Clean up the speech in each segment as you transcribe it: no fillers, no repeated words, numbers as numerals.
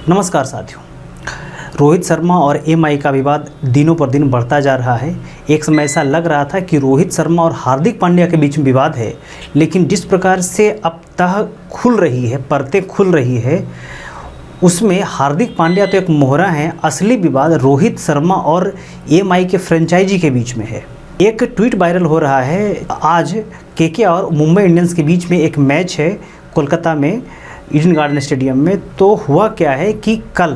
नमस्कार साथियों। रोहित शर्मा और एमआई का विवाद दिनों पर दिन बढ़ता जा रहा है। एक समय ऐसा लग रहा था कि रोहित शर्मा और हार्दिक पांड्या के बीच में विवाद है, लेकिन जिस प्रकार से अब तह खुल रही है, परतें खुल रही है, उसमें हार्दिक पांड्या तो एक मोहरा है। असली विवाद रोहित शर्मा और एमआई के फ्रेंचाइजी के बीच में है। एक ट्वीट वायरल हो रहा है। आज केके और मुंबई इंडियंस के बीच में एक मैच है कोलकाता में, ईडन गार्डन स्टेडियम में। तो हुआ क्या है कि कल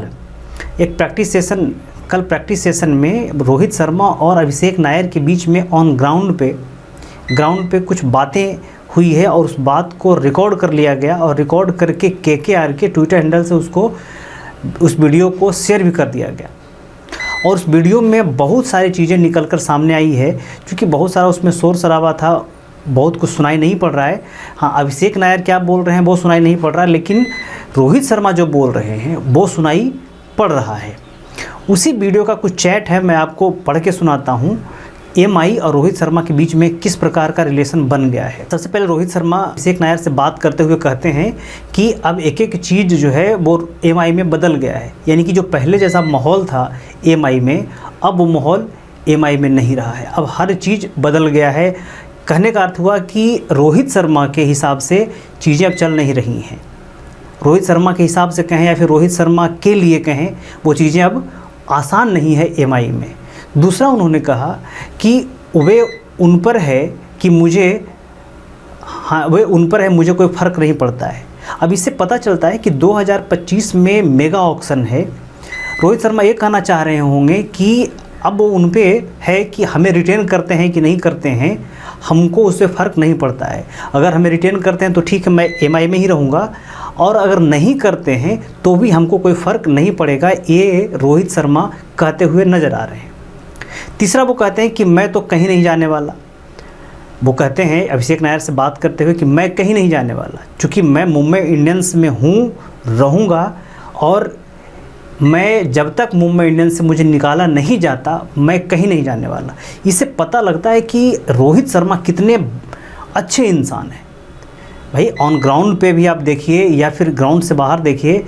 प्रैक्टिस सेशन में रोहित शर्मा और अभिषेक नायर के बीच में ऑन ग्राउंड पे कुछ बातें हुई है और उस बात को रिकॉर्ड कर लिया गया और रिकॉर्ड करके केकेआर के ट्विटर हैंडल से उस वीडियो को शेयर भी कर दिया गया। और उस वीडियो में बहुत सारी चीज़ें निकल कर सामने आई है, क्योंकि बहुत सारा उसमें शोर शराबा था, बहुत कुछ सुनाई नहीं पड़ रहा है। हाँ, अभिषेक नायर क्या बोल रहे हैं वो सुनाई नहीं पड़ रहा है, लेकिन रोहित शर्मा जो बोल रहे हैं वो सुनाई पड़ रहा है। उसी वीडियो का कुछ चैट है, मैं आपको पढ़ के सुनाता हूँ। एमआई और रोहित शर्मा के बीच में किस प्रकार का रिलेशन बन गया है। सबसे पहले रोहित शर्मा अभिषेक नायर से बात करते हुए कहते हैं कि अब एक एक चीज़ जो है वो एमआई में बदल गया है, यानी कि जो पहले जैसा माहौल था एमआई में, अब वो माहौल एमआई में नहीं रहा है। अब हर चीज़ बदल गया है। कहने का अर्थ हुआ कि रोहित शर्मा के हिसाब से चीज़ें अब चल नहीं रही हैं। रोहित शर्मा के हिसाब से कहें या फिर रोहित शर्मा के लिए कहें, वो चीज़ें अब आसान नहीं है एमआई में। दूसरा, उन्होंने कहा कि वे उन पर है कि मुझे कोई फ़र्क नहीं पड़ता है। अब इससे पता चलता है कि 2025 में मेगा ऑक्शन है। रोहित शर्मा ये कहना चाह रहे होंगे कि अब वो उन पे है कि हमें रिटेन करते हैं कि नहीं करते हैं, हमको उससे फ़र्क नहीं पड़ता है। अगर हमें रिटेन करते हैं तो ठीक है, मैं एमआई में ही रहूँगा, और अगर नहीं करते हैं तो भी हमको कोई फ़र्क नहीं पड़ेगा। ये रोहित शर्मा कहते हुए नज़र आ रहे हैं। तीसरा, वो कहते हैं कि मैं तो कहीं नहीं जाने वाला। वो कहते हैं अभिषेक नायर से बात करते हुए कि मैं कहीं नहीं जाने वाला, क्योंकि मैं मुंबई इंडियंस में हूँ, रहूँगा, और मैं जब तक मुंबई इंडियंस से मुझे निकाला नहीं जाता, मैं कहीं नहीं जाने वाला। इससे पता लगता है कि रोहित शर्मा कितने अच्छे इंसान हैं। भाई, ऑन ग्राउंड पे भी आप देखिए या फिर ग्राउंड से बाहर देखिए,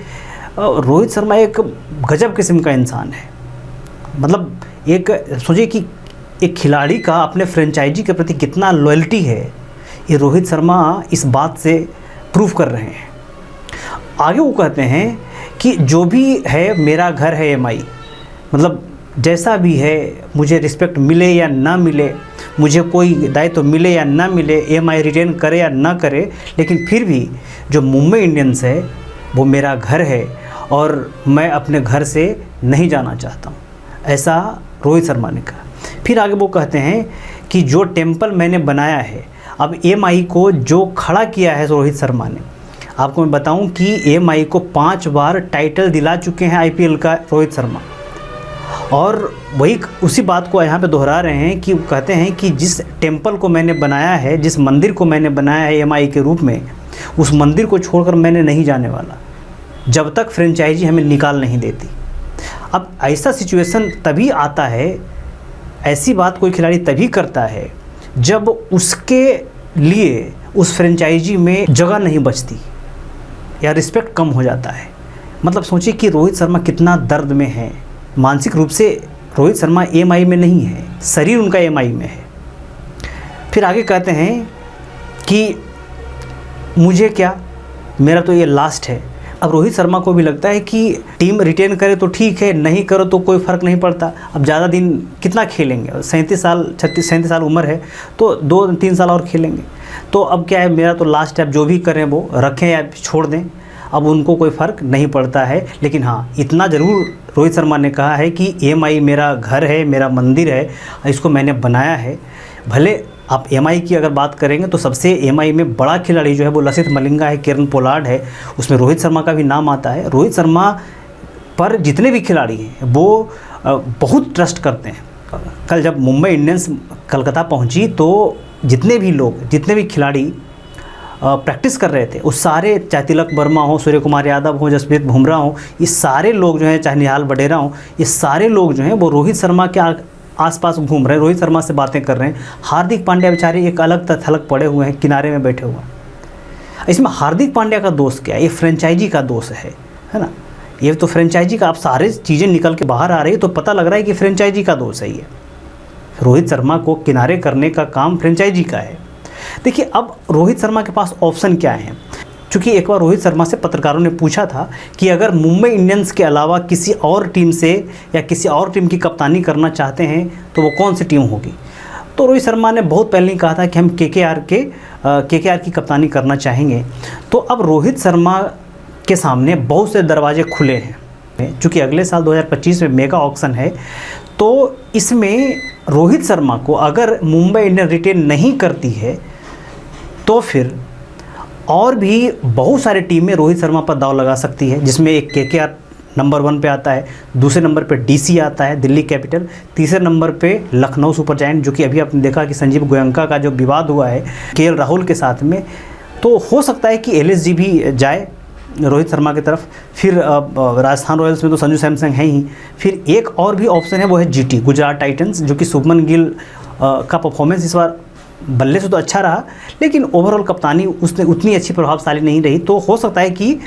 रोहित शर्मा एक गजब किस्म का इंसान है। मतलब एक सोचिए कि एक खिलाड़ी का अपने फ्रेंचाइजी के प्रति कितना लॉयल्टी है, ये रोहित शर्मा इस बात से प्रूव कर रहे हैं। आगे वो कहते हैं कि जो भी है मेरा घर है एमआई, मतलब जैसा भी है, मुझे रिस्पेक्ट मिले या ना मिले, मुझे कोई दायित्व मिले या ना मिले, एमआई रिटेन करे या ना करे, लेकिन फिर भी जो मुंबई इंडियंस है वो मेरा घर है और मैं अपने घर से नहीं जाना चाहता हूँ, ऐसा रोहित शर्मा ने कहा। फिर आगे वो कहते हैं कि जो टेम्पल मैंने बनाया है, अब एमआई को जो खड़ा किया है रोहित शर्मा ने, आपको मैं बताऊं कि एमआई को 5 बार टाइटल दिला चुके हैं आईपीएल का रोहित शर्मा। और वही उसी बात को यहाँ पे दोहरा रहे हैं कि कहते हैं कि जिस टेम्पल को मैंने बनाया है, जिस मंदिर को मैंने बनाया है एमआई के रूप में, उस मंदिर को छोड़कर मैंने नहीं जाने वाला जब तक फ्रेंचाइजी हमें निकाल नहीं देती। अब ऐसा सिचुएशन तभी आता है, ऐसी बात कोई खिलाड़ी तभी करता है जब उसके लिए उस फ्रेंचाइजी में जगह नहीं बचती या रिस्पेक्ट कम हो जाता है। मतलब सोचिए कि रोहित शर्मा कितना दर्द में है। मानसिक रूप से रोहित शर्मा एमआई में नहीं है, शरीर उनका एमआई में है। फिर आगे कहते हैं कि मुझे क्या, मेरा तो ये लास्ट है। अब रोहित शर्मा को भी लगता है कि टीम रिटेन करे तो ठीक है, नहीं करो तो कोई फ़र्क नहीं पड़ता। अब ज़्यादा दिन कितना खेलेंगे, 37 साल उम्र है, तो 2-3 साल और खेलेंगे। तो अब क्या है, मेरा तो लास्ट है, अब जो भी करें वो रखें या छोड़ दें, अब उनको कोई फ़र्क नहीं पड़ता है। लेकिन हाँ, इतना ज़रूर रोहित शर्मा ने कहा है कि एमआई मेरा घर है, मेरा मंदिर है, इसको मैंने बनाया है। भले आप एमआई की अगर बात करेंगे तो सबसे एमआई में बड़ा खिलाड़ी जो है वो लसित मलिंगा है, किरण पोलार्ड है, उसमें रोहित शर्मा का भी नाम आता है। रोहित शर्मा पर जितने भी खिलाड़ी हैं वो बहुत ट्रस्ट करते हैं। कल जब मुंबई इंडियंस कलकत्ता पहुंची तो जितने भी खिलाड़ी प्रैक्टिस कर रहे थे, उस सारे, चाहे तिलक वर्मा हो, सूर्य कुमार यादव हो, जसप्रीत बुमराह हो, ये सारे लोग जो हैं, चाहे निहाल वडेरा हो, ये सारे लोग जो हैं वो रोहित शर्मा के आसपास घूम रहे हैं, रोहित शर्मा से बातें कर रहे हैं। हार्दिक पांड्या बेचारे एक अलग थलग पड़े हुए हैं, किनारे में बैठे हुए हैं। इसमें हार्दिक पांड्या का दोष क्या है? ये फ्रेंचाइजी का दोष है ना। ये तो फ्रेंचाइजी का, आप सारे चीज़ें निकल के बाहर आ रही है तो पता लग रहा है कि फ्रेंचाइजी का दोष है ये। रोहित शर्मा को किनारे करने का काम फ्रेंचाइजी का है। देखिए अब रोहित शर्मा के पास ऑप्शन क्या है, क्योंकि एक बार रोहित शर्मा से पत्रकारों ने पूछा था कि अगर मुंबई इंडियंस के अलावा किसी और टीम से या किसी और टीम की कप्तानी करना चाहते हैं तो वो कौन सी टीम होगी। तो रोहित शर्मा ने बहुत पहले ही कहा था कि हम केकेआर की कप्तानी करना चाहेंगे। तो अब रोहित शर्मा के सामने बहुत से दरवाजे खुले हैं, चूँकि अगले साल 2025 में मेगा ऑक्शन है। तो इसमें रोहित शर्मा को अगर मुंबई इंडियंस रिटेन नहीं करती है तो फिर और भी बहुत सारी टीमें रोहित शर्मा पर दांव लगा सकती है, जिसमें एक केकेआर नंबर 1 पे आता है, दूसरे नंबर पे डीसी आता है दिल्ली कैपिटल, तीसरे नंबर पे लखनऊ सुपर जायंट, जो कि अभी आपने देखा कि संजीव गोयंका का जो विवाद हुआ है केएल राहुल के साथ में, तो हो सकता है कि एलएसजी भी जाए रोहित शर्मा की तरफ। फिर राजस्थान रॉयल्स में तो संजू सैमसन है ही, फिर एक और भी ऑप्शन है वो है जीटी गुजरात टाइटंस, जो कि शुभमन गिल का परफॉर्मेंस इस बार बल्ले से तो अच्छा रहा लेकिन ओवरऑल कप्तानी उसने उतनी अच्छी प्रभावशाली नहीं रही, तो हो सकता है कि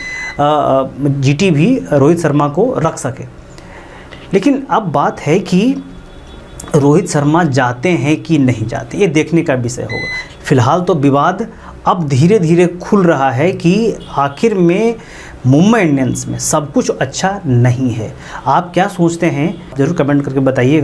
जीटी भी रोहित शर्मा को रख सके। लेकिन अब बात है कि रोहित शर्मा जाते हैं कि नहीं जाते, ये देखने का विषय होगा। फिलहाल तो विवाद अब धीरे धीरे खुल रहा है कि आखिर में मुंबई इंडियंस में सब कुछ अच्छा नहीं है। आप क्या सोचते हैं ज़रूर कमेंट करके बताइएगा।